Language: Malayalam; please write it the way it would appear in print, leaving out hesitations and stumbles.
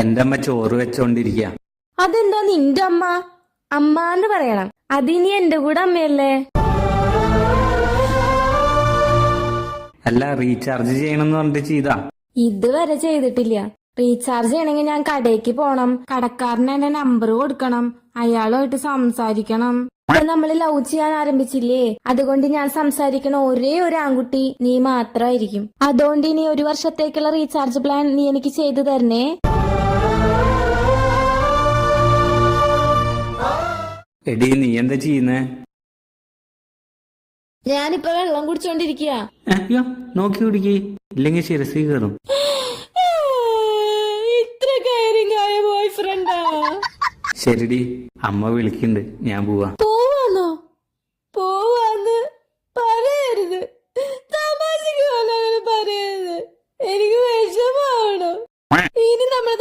എന്റെ അമ്മ ചോറ് വെച്ചോണ്ടിരിക്ക. അതെന്തോ നിന്റെ അമ്മ? അമ്മാന്ന് പറയണം. അതിനി എന്റെ കൂടെ അമ്മയല്ലേ? അല്ല, റീചാർജ് ചെയ്യണമെന്ന് പറഞ്ഞിട്ട് ചെയ്താ? ഇതുവരെ ചെയ്തിട്ടില്ല. റീചാർജ് ചെയ്യണമെങ്കിൽ ഞാൻ കടയ്ക്ക് പോണം, കടക്കാരന് എന്റെ നമ്പർ കൊടുക്കണം, അയാളുമായിട്ട് സംസാരിക്കണം. ഇപ്പൊ നമ്മള് ലവ് ചെയ്യാൻ ആരംഭിച്ചില്ലേ, അതുകൊണ്ട് ഞാൻ സംസാരിക്കണ ഒരേ ഒരു ആൺകുട്ടി നീ മാത്രമായിരിക്കും. അതുകൊണ്ട് ഇനി 1 വർഷത്തേക്കുള്ള റീചാർജ് പ്ലാൻ നീ എനിക്ക് ചെയ്തു തരണേ. എടി, നീ എന്താ ചെയ്യുന്നേ? ഞാനിപ്പോ വെള്ളം കുടിച്ചോണ്ടിരിക്കുക. അയ്യോ, നോക്കി കുടിക്ക്, ഇല്ലെങ്കിൽ ശിരസി കയറും. ഇത്ര കയറിങ്ങായ ബോയ് ഫ്രണ്ടാ? ശരിടി, അമ്മ വിളിക്കുന്നുണ്ട്, ഞാൻ പോവാ.